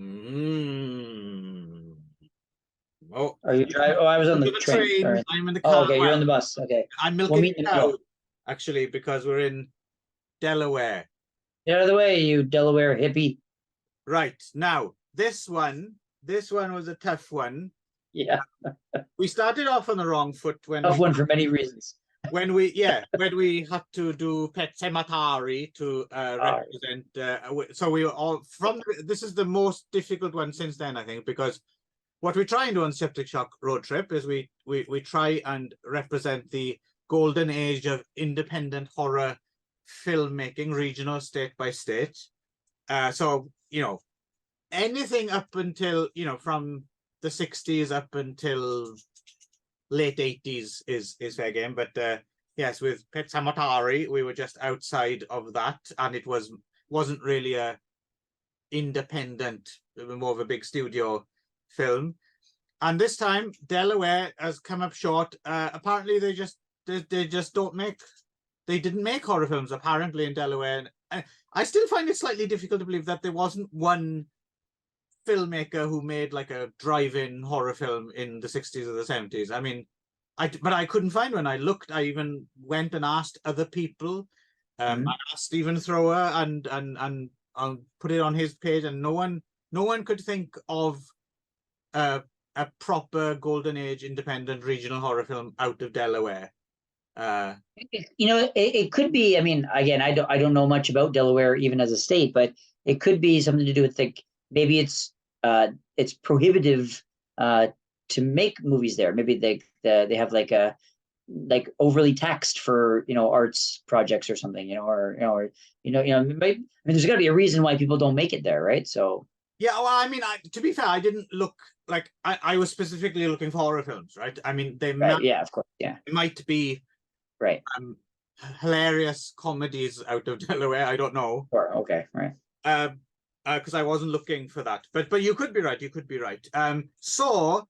Mm. Oh, Are you driving? Oh, I was on I'm the on the train. train. Sorry. I'm in the Oh, car. okay. You're Well, on the bus. Okay. I'm We'll milking meet in a the cow, middle. actually, because we're in Delaware. Get out of the way, you Delaware hippie. Right. Now, this one was a tough one. Yeah. We started off on the wrong foot Tough one for many reasons. when we had to do Pet Cemetery to represent. So we were all this is the most difficult one since then, I think, because what we try and do on Septic Shock Road Trip is we try and represent the golden age of independent horror filmmaking, regional, state by state. So anything up until from the 60s up until late 80s is fair game. But yes, with Pet Samatari, we were just outside of that, and it wasn't really a independent, more of a big studio film. And this time, Delaware has come up short. Apparently, they just don't make. They didn't make horror films apparently in Delaware. And I still find it slightly difficult to believe that there wasn't one filmmaker who made like a drive-in horror film in the 60s or the 70s. I mean, but I couldn't find one. I looked. I even went and asked other people. I asked Stephen Thrower and put it on his page, and no one could think of a proper golden age independent regional horror film out of Delaware. It could be. I mean, again, I don't know much about Delaware even as a state, but it could be something to do with like maybe it's prohibitive to make movies there. Maybe they have like overly taxed for arts projects or something, maybe, there's got to be a reason why people don't make it there, right? So yeah, well, I mean, to be fair, I didn't look like I was specifically looking for horror films, right? I mean, yeah, of course, yeah, it might be right, hilarious comedies out of Delaware. I don't know. or okay, right. Because I wasn't looking for that, but you could be right. You could be right. So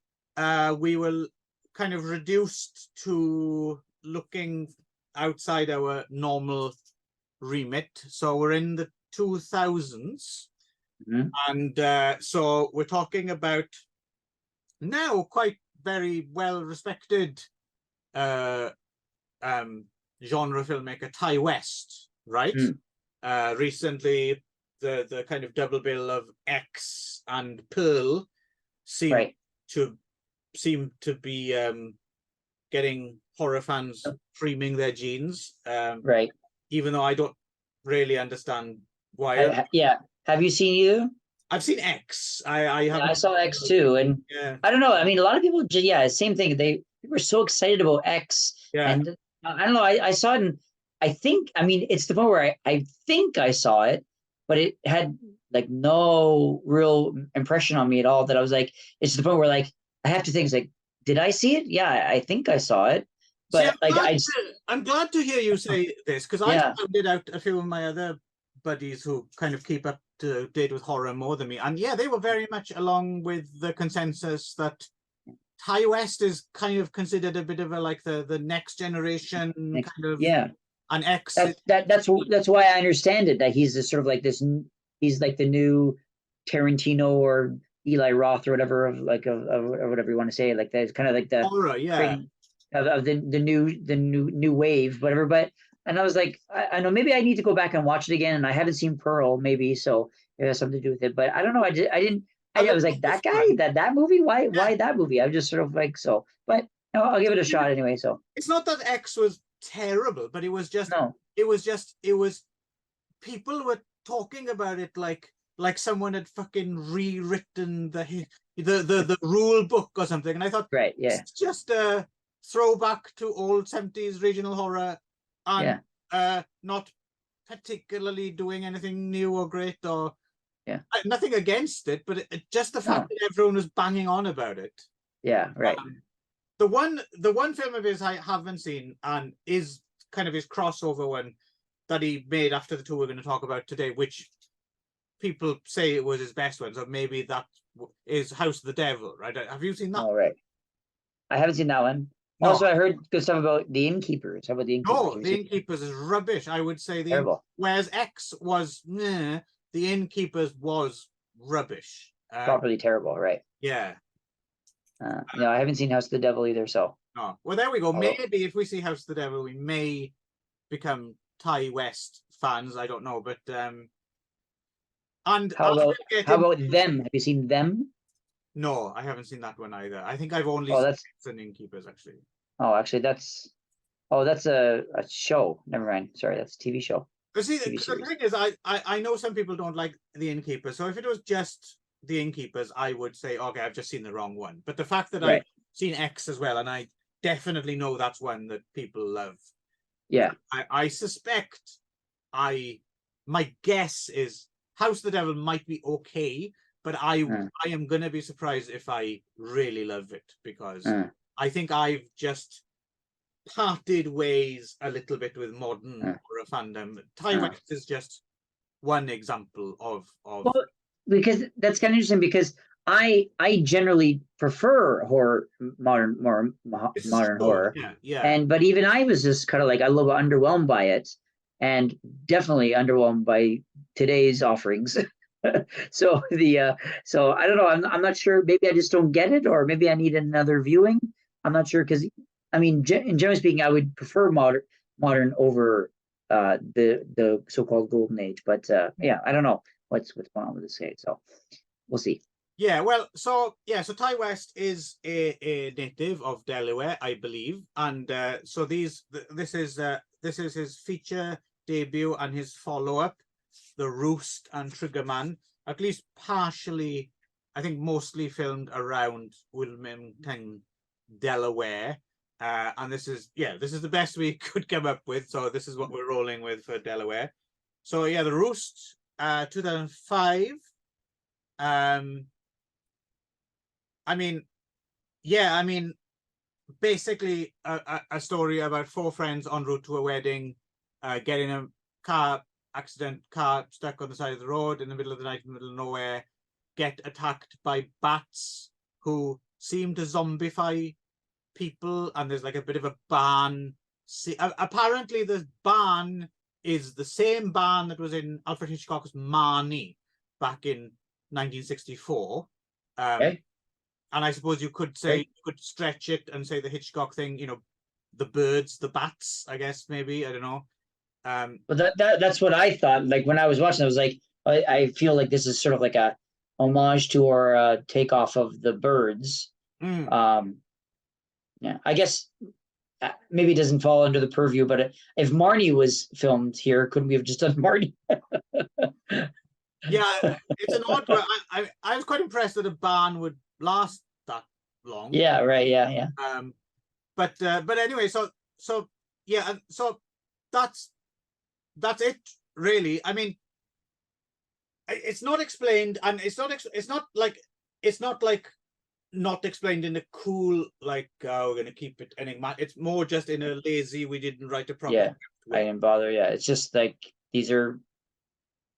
we were kind of reduced to looking outside our normal remit. So we're in the 2000s, and so we're talking about now quite very well respected genre filmmaker Ty West, right? Recently, the kind of double bill of X and Pearl seem to be getting horror fans creaming their jeans. Right. Even though I don't really understand why. Yeah. Have you seen either? I've seen X. I saw X too, and I don't know. I mean, a lot of people, same thing. They were so excited about X, and I don't know. I saw it, and I think, I mean, it's the point where I think I saw it, but it had like no real impression on me at all. That I was like, it's the point where like I have to think, it's like, did I see it? Yeah, I think I saw it, but I'm glad to hear you say this, because I found it out a few of my other buddies who kind of keep up to date with horror more than me, and they were very much along with the consensus that Ty West is kind of considered a bit of the next generation kind of an X. That's why I understand it, that he's sort of like this. He's like the new Tarantino or Eli Roth or whatever of whatever you want to say. Like that's kind of like the horror, of the new wave, whatever. But and I was like, I know maybe I need to go back and watch it again, and I haven't seen Pearl, maybe, so it has something to do with it. But I don't know. I didn't. I was like, that guy, that movie. Why that movie? I was just sort of like so. But I'll give it a shot anyway. So it's not that X was terrible, but it was just people were talking about it like someone had fucking rewritten the rule book or something, and I thought, it's just a throwback to old 70s regional horror, and not particularly doing anything new or great, or nothing against it, but just the fact that everyone was banging on about it. The one film of his I haven't seen, and is kind of his crossover one that he made after the two we're going to talk about today, which people say it was his best one, so maybe that is House of the Devil, right? Have you seen that? All right. I haven't seen that one. No. Also, I heard good stuff about The Innkeepers. How about The Innkeepers? No, The Innkeepers is rubbish. I would say whereas X was, The Innkeepers was rubbish. properly terrible, right? Yeah. No, I haven't seen House of the Devil either, so. Oh, well, there we go. Oh. Maybe if we see House of the Devil, we may become Ty West fans. I don't know, but and how about Them? Have you seen Them? No, I haven't seen that one either. I think I've only seen the Innkeepers actually. Oh, actually, that's a show. Never mind. Sorry, that's a TV show. But see, the thing is, I know some people don't like the Innkeepers. So if it was just the Innkeepers, I would say, okay, I've just seen the wrong one. But the fact that I've seen X as well, and I definitely know that's one that people love. Yeah. I suspect my guess is House of the Devil might be okay, but I am gonna be surprised if I really love it, because I think I've just parted ways a little bit with modern horror fandom. Ty West is just one example of well, because that's kind of interesting, because I generally prefer modern horror. Yeah. But even I was just kind of like a little underwhelmed by it, and definitely underwhelmed by today's offerings. So so I don't know. I'm not sure. Maybe I just don't get it, or maybe I need another viewing. I'm not sure, because I mean, generally speaking, I would prefer modern over the so-called golden age. But yeah, I don't know what's going on with this age. So we'll see. Yeah, well, so Ty West is a native of Delaware, I believe, and so this is his feature debut and his follow-up, The Roost and Triggerman, at least partially, I think mostly filmed around Wilmington, Delaware, and this is the best we could come up with, so this is what we're rolling with for Delaware. So yeah, The Roost, 2005. I mean, basically a story about four friends en route to a wedding, getting a car stuck on the side of the road in the middle of the night, in the middle of nowhere, get attacked by bats who seem to zombify people, and there's like a bit of a barn. Apparently the barn is the same barn that was in Alfred Hitchcock's Marnie back in 1964. Okay. And I suppose you could say, you could stretch it and say the Hitchcock thing, the birds, the bats, I guess, maybe, I don't know. But that's what I thought. Like when I was watching, I was like, I feel like this is sort of like a homage to or takeoff of the birds. Yeah, I guess maybe it doesn't fall under the purview, but if Marnie was filmed here, couldn't we have just done Marnie? Yeah, it's an odd one. I was quite impressed that a barn would last that long. Yeah, right. Yeah. But anyway, so yeah, so that's it, really. I mean, it's not explained, and it's not like not explained in a cool, like, we're gonna keep it enigmatic. It's more just in a lazy, we didn't write a proper. Yeah, I didn't bother. Yeah, it's just like these are,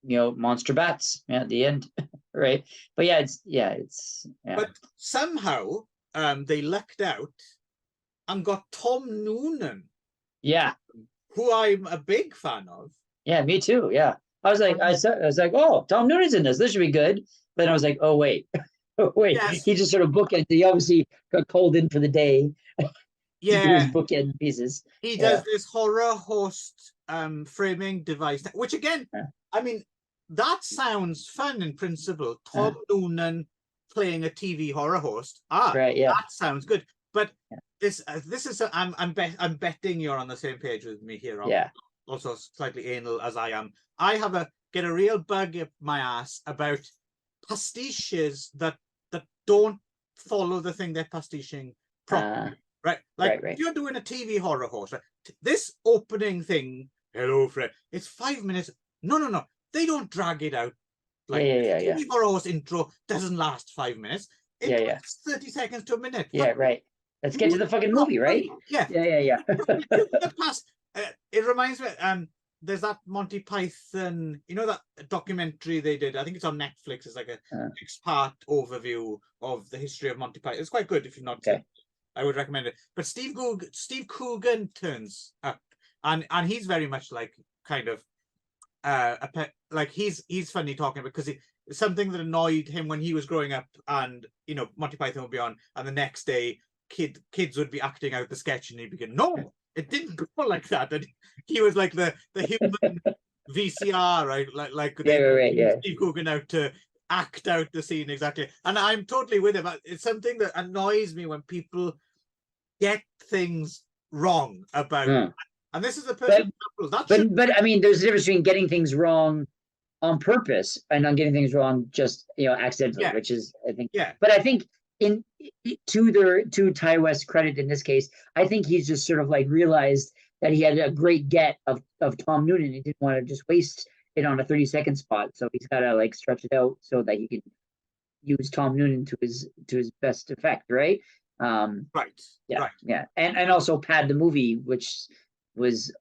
monster bats at the end, right? But it's. But somehow, they lucked out and got Tom Noonan. Yeah, who I'm a big fan of. Yeah, me too. Yeah, I was like, oh, Tom Noonan's in this. This should be good. Then I was like, oh wait, yes. He just sort of bookended. He obviously got called in for the day. Yeah, to do his bookend pieces. He does this horror host framing device, which again, I mean, that sounds fun in principle. Tom Noonan playing a TV horror host. Right, yeah, that sounds good. But this is I'm betting you're on the same page with me here. Yeah. Also slightly anal as I am. I get a real bug up my ass about pastiches that don't follow the thing they're pastiching properly. Right? Like if you're doing a TV horror host, right? This opening thing, hello Fred, it's 5 minutes. No. They don't drag it out. Like TV horror host intro doesn't last 5 minutes. It lasts 30 seconds to a minute. Yeah, right. Let's get to the fucking movie, right? Yeah. It reminds me, there's that Monty Python, that documentary they did. I think it's on Netflix. It's like a 6-part overview of the history of Monty Python. It's quite good if you've not seen it. I would recommend it. But Steve Coogan turns up, and he's very much like kind of like he's funny talking because something that annoyed him when he was growing up, and Monty Python would be on, and the next day kids would be acting out the sketch, and he'd be going, no, it didn't go like that. And he was like the human VCR, right? Like Yeah, right, yeah. Steve Coogan out to act out the scene exactly. And I'm totally with him. It's something that annoys me when people get things wrong about. And this is a perfect example. But I mean, there's a difference between getting things wrong on purpose and on getting things wrong just accidentally, which is, I think. Yeah. But I think to Ty West's credit in this case, I think he's just sort of like realized that he had a great get of Tom Noonan. He didn't want to just waste it on a 30-second spot, so he's got to like stretch it out so that he can use Tom Noonan to his best effect, right? Right. Yeah. Right. Yeah. And also pad the movie, which was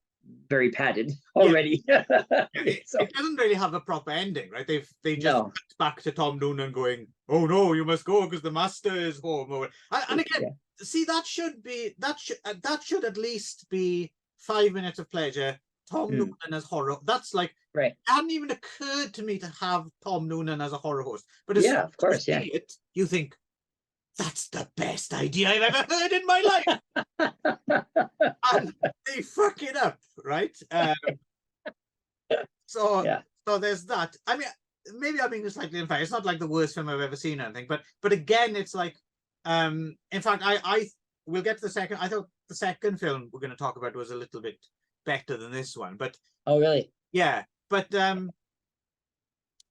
very padded already. It doesn't really have a proper ending, right? They just back to Tom Noonan going, oh no, you must go because the master is home. And again, see, that should at least be 5 minutes of pleasure. Tom Noonan as horror. That's like, right. It hadn't even occurred to me to have Tom Noonan as a horror host. But as of course, you see it, you think, that's the best idea I've ever heard in my life. And they fuck it up, right? So there's that. I mean, maybe I'm being slightly unfair. It's not like the worst film I've ever seen or anything, but again, it's like, in fact, I we'll get to the second. I thought the second film we're going to talk about was a little bit better than this one, but oh really? Yeah, but I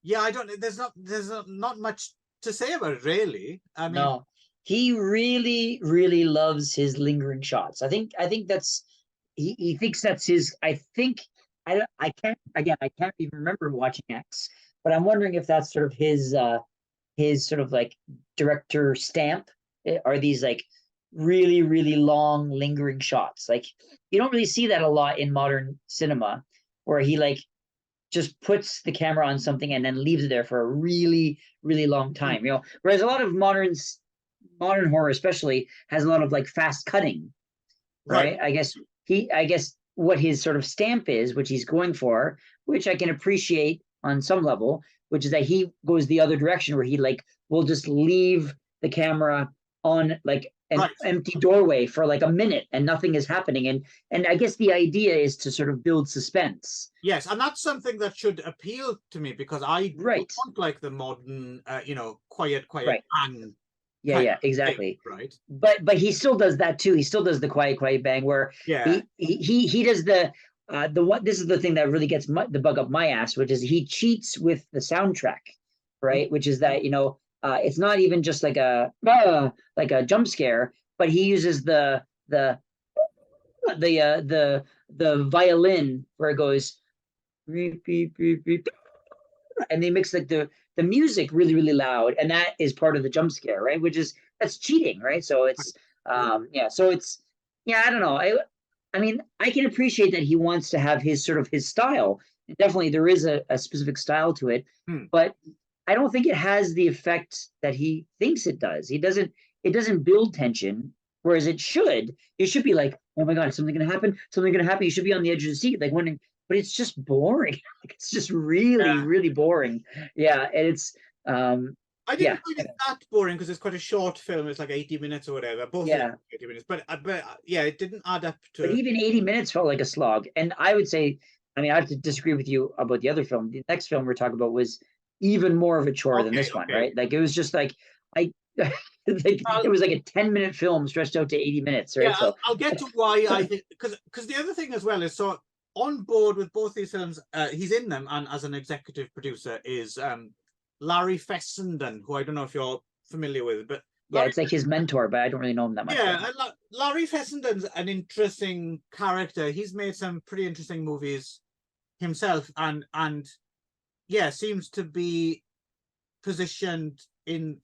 don't. There's not much to say about it, really. I mean, no. He really, really loves his lingering shots. I think that's he thinks that's his. I think I can't even remember watching X, but I'm wondering if that's sort of his sort of like director stamp. Are these like really, really long lingering shots? Like you don't really see that a lot in modern cinema, where he like just puts the camera on something and then leaves it there for a really, really long time. Whereas a lot of modern horror especially has a lot of like fast cutting, right? I guess what his sort of stamp is, which he's going for, which I can appreciate on some level, which is that he goes the other direction, where he like will just leave the camera on like an empty doorway for like a minute and nothing is happening, and I guess the idea is to sort of build suspense. Yes, and that's something that should appeal to me, because I don't like the modern quiet bang. Yeah, exactly. Thing, right. But he still does that too. He still does the quiet bang, where he does the what. This is the thing that really gets the bug up my ass, which is he cheats with the soundtrack, right? Which is that it's not even just like a jump scare, but he uses the violin where it goes beep, beep, beep, beep, and they mix like the music really, really loud, and that is part of the jump scare, right? That's cheating, right? So it's I don't know. I mean, I can appreciate that he wants to have his sort of his style. Definitely there is a specific style to it, but I don't think it has the effect that he thinks it does. It doesn't build tension, whereas it should. It should be like, oh my God, is something gonna happen? Something gonna happen. You should be on the edge of the seat, like wondering. But it's just boring. It's just really, really boring. Yeah, and it's I didn't find it that boring, because it's quite a short film. It's like 80 minutes or whatever. Both 80 minutes, but it didn't add up to. But even 80 minutes felt like a slog. And I would say, I mean, I have to disagree with you about the other film. The next film we're talking about was even more of a chore than this one, right? Like it was just like it was like a 10-minute film stretched out to 80 minutes, right? Yeah, I'll get to why I think, because the other thing as well is, so on board with both these films, he's in them, and as an executive producer is Larry Fessenden, who I don't know if you're familiar with, but it's like his mentor, but I don't really know him that much. Yeah, and Larry Fessenden's an interesting character. He's made some pretty interesting movies himself, and seems to be positioned in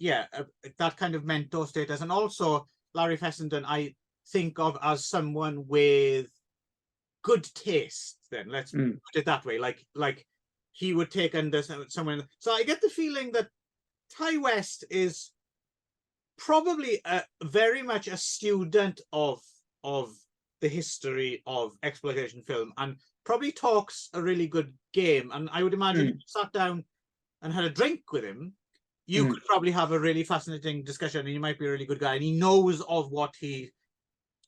that kind of mentor status. And also Larry Fessenden, I think of as someone with good taste. Then let's put it that way. Like he would take under someone. So I get the feeling that Ty West is probably very much a student of the history of exploitation film, and probably talks a really good game. And I would imagine if you sat down and had a drink with him, you Mhm. could probably have a really fascinating discussion, and he might be a really good guy, and he knows of what he,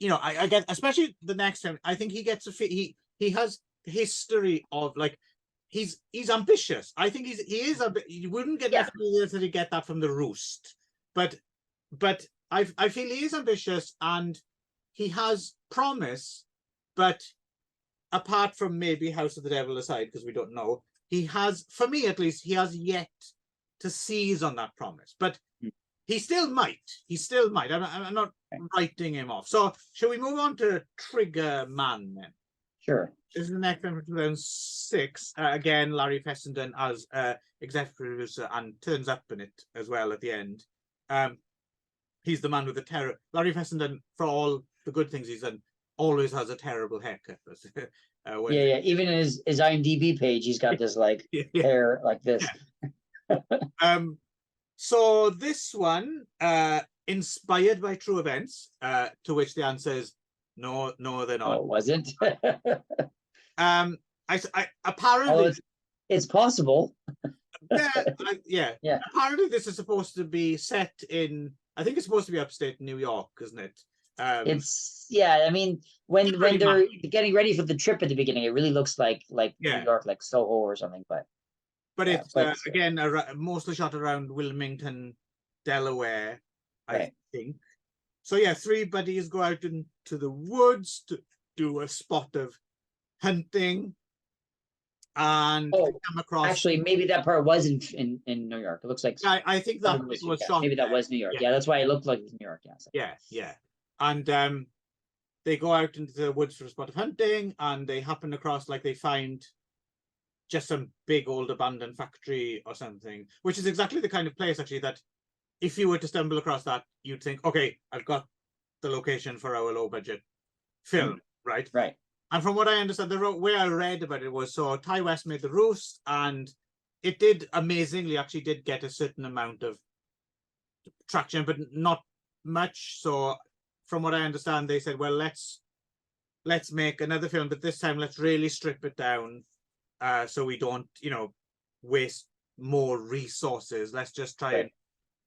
I get, especially the next time. I think he gets he has history of like he's ambitious. I think he is you wouldn't get necessarily get that from the Roost, but I feel he is ambitious and he has promise, but apart from maybe House of the Devil aside, because we don't know, he has, for me at least, he has yet to seize on that promise. But he still might. He still might. I'm not writing him off. So shall we move on to Trigger Man then? Sure. This is the next one from 2006. Again, Larry Fessenden as executive producer and turns up in it as well at the end. He's the man with the terror. Larry Fessenden, for all the good things he's done, always has a terrible haircut. Even in his IMDb page, he's got this like hair like this. So this one, inspired by true events, to which the answer is no, they're not. Oh, it wasn't. I apparently it's possible. yeah. Apparently, this is supposed to be set in. I think it's supposed to be upstate New York, isn't it? It's I mean, when they're getting ready for the trip at the beginning, it really looks like New York, like Soho or something. But it's again mostly shot around Wilmington, Delaware, I think. So yeah, three buddies go out into the woods to do a spot of hunting, and they come across. Actually, maybe that part was in New York. It looks like. I think that was shot. Maybe that was New York. Yeah, that's why it looked like it was New York. Yeah. And they go out into the woods for a spot of hunting, and they happen across, like, they find just some big old abandoned factory or something, which is exactly the kind of place actually that if you were to stumble across that, you'd think, okay, I've got the location for our low budget film, right? And from what I understand, the way I read about it was, so Ty West made the Roost, and it did amazingly actually did get a certain amount of traction, but not much. So from what I understand, they said, well, let's make another film, but this time let's really strip it down, so we don't, waste more resources. Let's just try and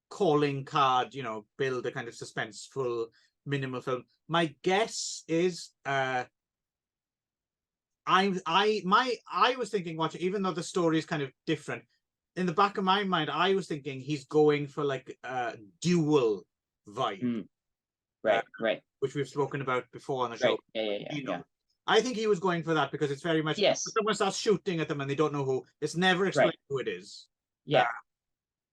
calling card, build a kind of suspenseful minimal film. My guess is I was thinking, watching, even though the story is kind of different, in the back of my mind, I was thinking he's going for like a dual vibe. Right. Which we've spoken about before on the show. Yeah. I think he was going for that because it's very much, someone starts shooting at them and they don't know who. It's never explained who it is.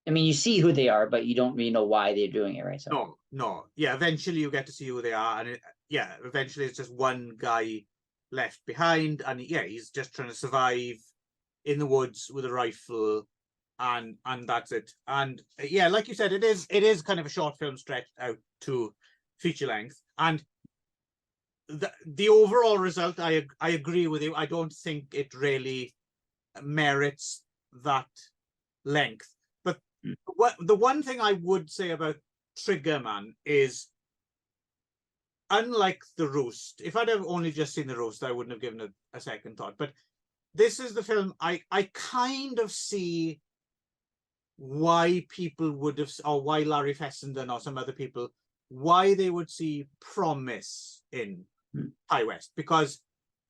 I mean, you see who they are, but you don't really know why they're doing it, right? So. No. Yeah, eventually you get to see who they are, and eventually it's just one guy left behind, and he's just trying to survive in the woods with a rifle, and that's it. And like you said, it is kind of a short film stretched out to feature length, and the overall result, I agree with you. I don't think it really merits that length. But the one thing I would say about Trigger Man is, unlike the Roost, if I'd have only just seen the Roost, I wouldn't have given it a second thought. But this is the film I kind of see why people would have, or why Larry Fessenden or some other people, why they would see promise in Ty West, because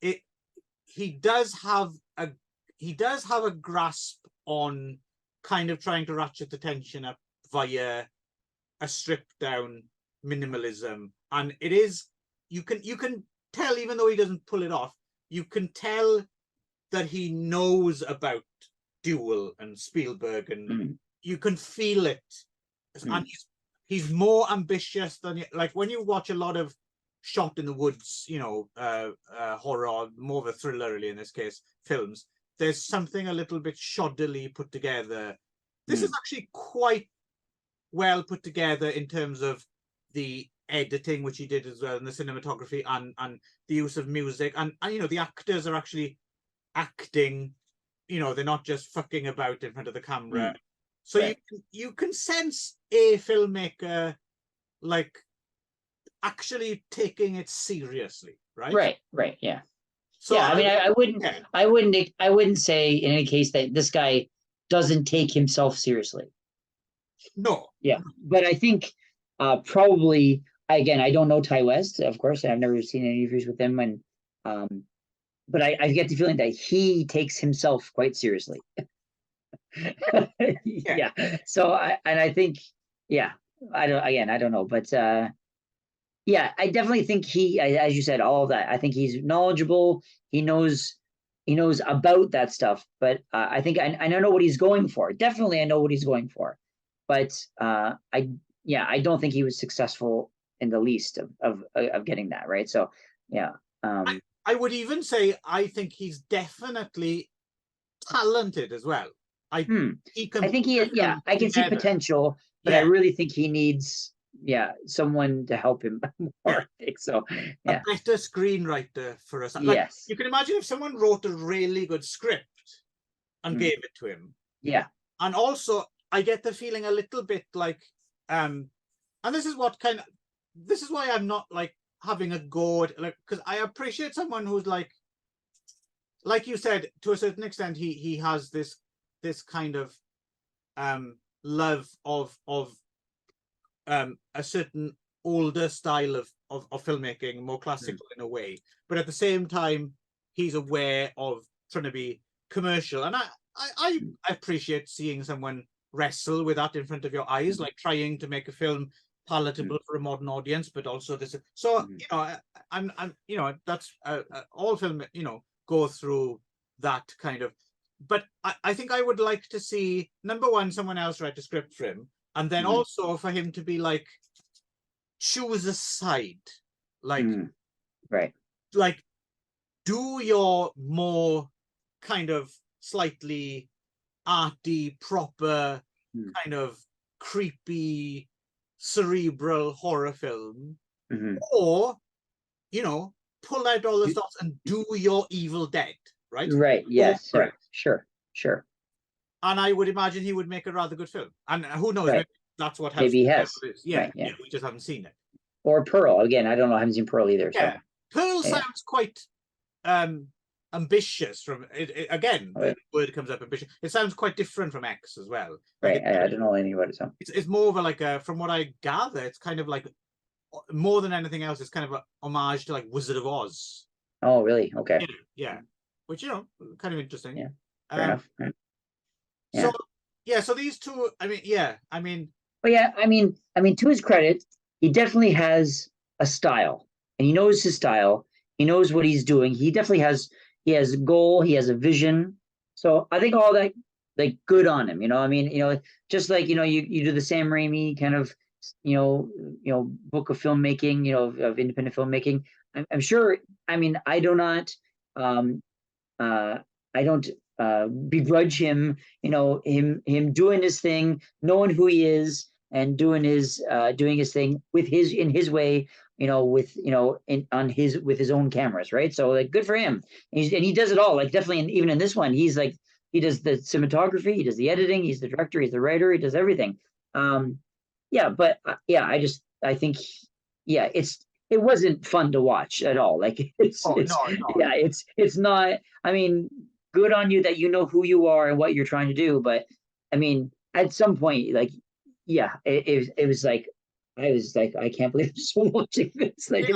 he does have a grasp on kind of trying to ratchet the tension up via a stripped down minimalism, and it is, you can tell, even though he doesn't pull it off, you can tell that he knows about Duel and Spielberg, and you can feel it. And he's more ambitious than, like, when you watch a lot of shot in the woods, horror, more of a thriller really in this case, films, there's something a little bit shoddily put together. This is actually quite well put together in terms of the editing, which he did as well, and the cinematography, and the use of music, and the actors are actually acting, they're not just fucking about in front of the camera. So you can sense a filmmaker like actually taking it seriously, right? Right. Yeah. So I mean, I wouldn't say in any case that this guy doesn't take himself seriously. No. Yeah, but I think probably again, I don't know Ty West, of course. I've never seen any interviews with him, and but I get the feeling that he takes himself quite seriously. Yeah. So I think, yeah, I don't know, but yeah, I definitely think as you said, all of that. I think he's knowledgeable. He knows about that stuff, but I think I know what he's going for. Definitely, I know what he's going for, but I don't think he was successful in the least of getting that right. So yeah, I would even say I think he's definitely talented as well. I think he is. Yeah, I can see potential, but I really think he needs someone to help him more. I think so. Yeah. A better screenwriter for us. Like, yes. You can imagine if someone wrote a really good script and gave it to him. Yeah. And also, I get the feeling a little bit like, and this is why I'm not like having a go at, like, because I appreciate someone who's like you said, to a certain extent, he has this kind of love of a certain older style of filmmaking, more classical in a way, but at the same time he's aware of trying to be commercial, and I appreciate seeing someone wrestle with that in front of your eyes, like trying to make a film palatable for a modern audience, but also this. So I'm that's all film go through that kind of. But I think I would like to see, number one, someone else write a script for him, and then also for him to be like, choose a side, like right, like do your more kind of slightly arty, proper, kind of creepy, cerebral horror film, or pull out all the stops and do your Evil Dead, right? Right. Yes. Sure. And I would imagine he would make a rather good film. And who knows? Right. Maybe that's what helps. Maybe he has. Yeah, right, yeah. We just haven't seen it. Or Pearl. Again, I don't know. I haven't seen Pearl either. Yeah. So. Pearl sounds quite ambitious. From again, the word comes up, ambitious. It sounds quite different from X as well. Right. I don't know anything about it. So it's more of a like from what I gather, it's kind of like, more than anything else, it's kind of a homage to like Wizard of Oz. Oh, really? Okay. Yeah. Which kind of interesting. Yeah. Fair enough. Right. Yeah. So these two, I mean. But yeah, I mean, to his credit, he definitely has a style, and he knows his style. He knows what he's doing. He definitely has a goal. He has a vision. So I think all that, like, good on him. I mean, just like you do the Sam Raimi kind of book of filmmaking, of independent filmmaking. I'm sure. I mean, I don't begrudge him, him doing his thing, knowing who he is, and doing his thing in his way, with his own cameras, right? So like, good for him. And he does it all, like, definitely. And even in this one, he's like, he does the cinematography, he does the editing, he's the director, he's the writer, he does everything. But I think it wasn't fun to watch at all. Like, it's not. I mean, good on you that you know who you are and what you're trying to do. But I mean, at some point, like, it was like, I was like, I can't believe I'm still watching this. Like,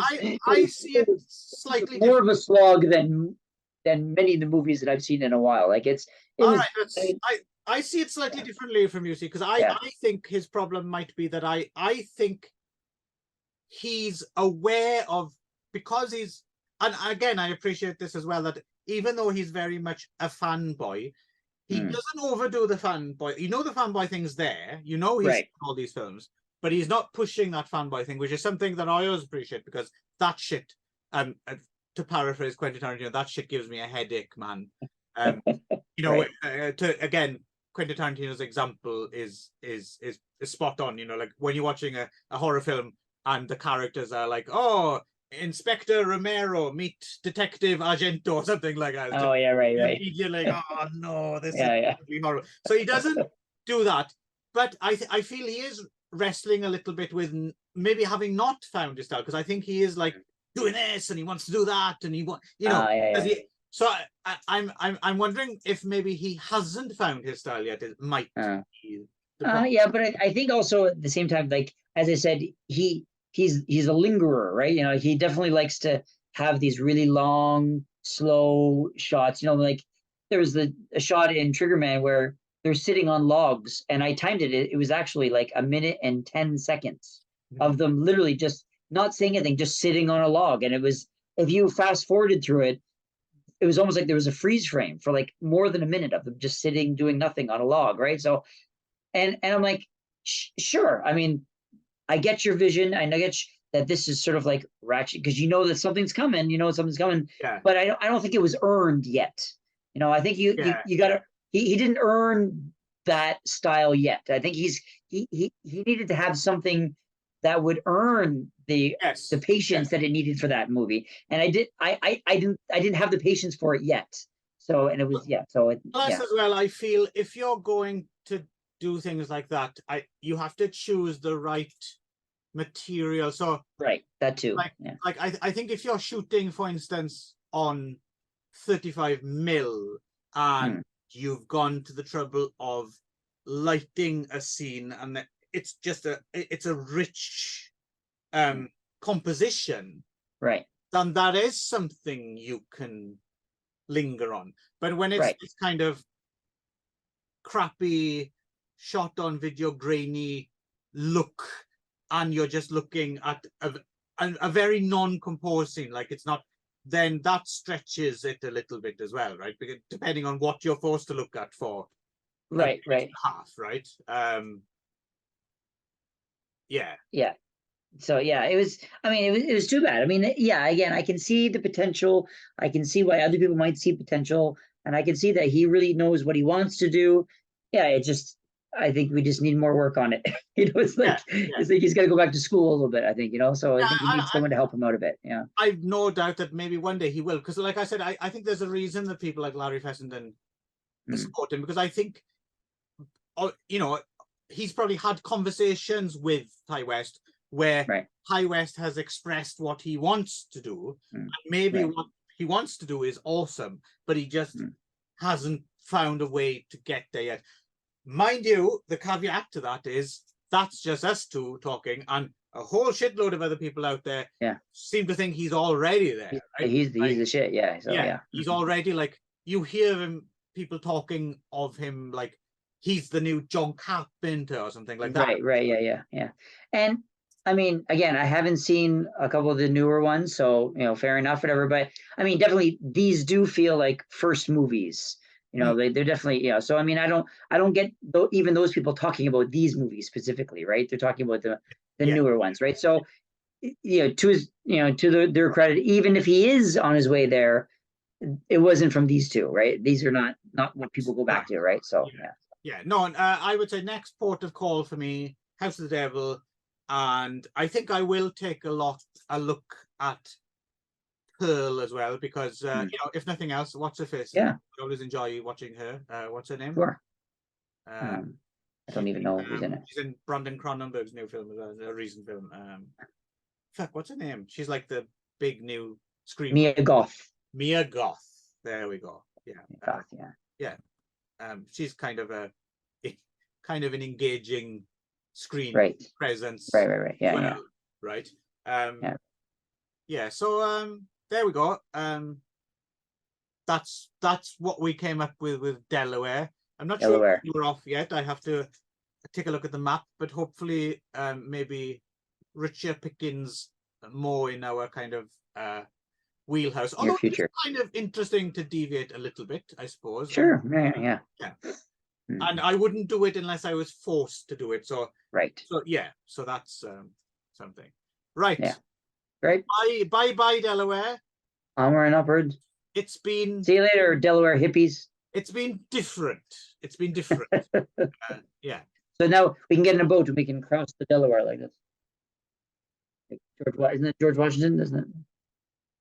I see it slightly more of a slog than many of the movies that I've seen in a while. Like, I see it slightly differently from you, see, because I think his problem might be that I think he's aware of, because he's, and again, I appreciate this as well, that even though he's very much a fanboy, he doesn't overdo the fanboy. The fanboy thing's there. He's in all these films, but he's not pushing that fanboy thing, which is something that I always appreciate, because that shit, to paraphrase Quentin Tarantino, that shit gives me a headache, man. Again, Quentin Tarantino's example is spot on. Like when you're watching a horror film and the characters are like, oh, Inspector Romero meet Detective Argento or something like that. Oh yeah, right. You're like, oh no, this is horrible. So he doesn't do that, but I feel he is wrestling a little bit with maybe having not found his style, because I think he is like doing this and he wants to do that, and he wants, I'm wondering if maybe he hasn't found his style yet. It might be the problem. Yeah, but I think also at the same time, like as I said, he's a lingerer, right? He definitely likes to have these really long, slow shots. Like there was a shot in Triggerman where they're sitting on logs, and I timed it. It was actually like 1 minute and 10 seconds of them literally just not saying anything, just sitting on a log. And it was, if you fast forwarded through it, it was almost like there was a freeze frame for like more than a minute of them just sitting doing nothing on a log, right? So and I'm like, sure. I mean, I get your vision. I know that this is sort of like ratchet because that something's coming. Something's coming. Yeah. But I don't think it was earned yet. I think you got to. He didn't earn that style yet. I think he needed to have something that would earn the patience that it needed for that movie. And I didn't have the patience for it yet. So and it was Plus as well, I feel if you're going to do things like that, you have to choose the right material. So that too. I think if you're shooting, for instance, on 35mm and you've gone to the trouble of lighting a scene and it's just a rich composition, right? Then that is something you can linger on. But when it's kind of crappy shot on video, grainy look, and you're just looking at a very non-composed scene, like it's not, then that stretches it a little bit as well, right? Because depending on what you're forced to look at for half, right? So it was, I mean, it was too bad. I mean, again, I can see the potential. I can see why other people might see potential, and I can see that he really knows what he wants to do. I think we just need more work on it. It's like he's got to go back to school a little bit, I think, so I think he needs someone to help him out a bit. Yeah. I've no doubt that maybe one day he will, because like I said, I think there's a reason that people like Larry Fessenden support him, because I think, he's probably had conversations with Ty West where Ty West has expressed what he wants to do, and maybe what he wants to do is awesome, but he just hasn't found a way to get there yet. Mind you, the caveat to that is that's just us two talking, and a whole shitload of other people out there seem to think he's already there. He's the shit, he's already, like, you hear people talking of him like he's the new John Carpenter or something like that. Right, yeah. And I mean, again, I haven't seen a couple of the newer ones, so fair enough, whatever. But I mean, definitely these do feel like first movies. They're definitely, so I mean, I don't get even those people talking about these movies specifically, right? They're talking about the newer ones, right? So to their credit, even if he is on his way there, it wasn't from these two, right? These are not what people go back to, right? So no, and I would say next port of call for me, House of the Devil, and I think I will take a look at Pearl as well, because if nothing else, what's her face? I always enjoy watching her. What's her name? Sure. I don't even know who's in it. She's in Brandon Cronenberg's new film, a recent film. What's her name? She's like the big new screen. Mia Goth. There we go. Goth, she's kind of an engaging screen presence. Right. Yeah. Right. So there we go. That's what we came up with Delaware. I'm not sure if we're off yet. I have to take a look at the map, but hopefully maybe Richard Pickens more in our kind of wheelhouse. Although it's kind of interesting to deviate a little bit, I suppose. Sure. Yeah. And I wouldn't do it unless I was forced to do it. So So that's something. Right. Yeah. Great. Bye, Delaware. Onward and upward. It's been. See you later, Delaware hippies. It's been different. So now we can get in a boat and we can cross the Delaware like this. Isn't it George Washington? Isn't it?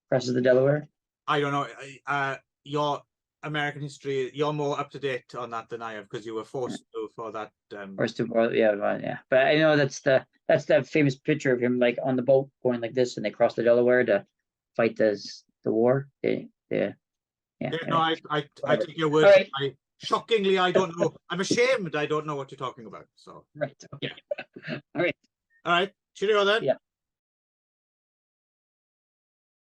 Crosses the Delaware. I don't know. Your American history, you're more up to date on that than I have, because you were forced to for that. Forced to, yeah. But I know that's the famous picture of him like on the boat going like this, and they cross the Delaware to fight the war. Yeah. Yeah, no, anyway. I Whatever. take your word. All right. Shockingly, I don't know. I'm ashamed I don't know what you're talking about. So, Right. Okay. All right. all right. Cheerio then. Yeah.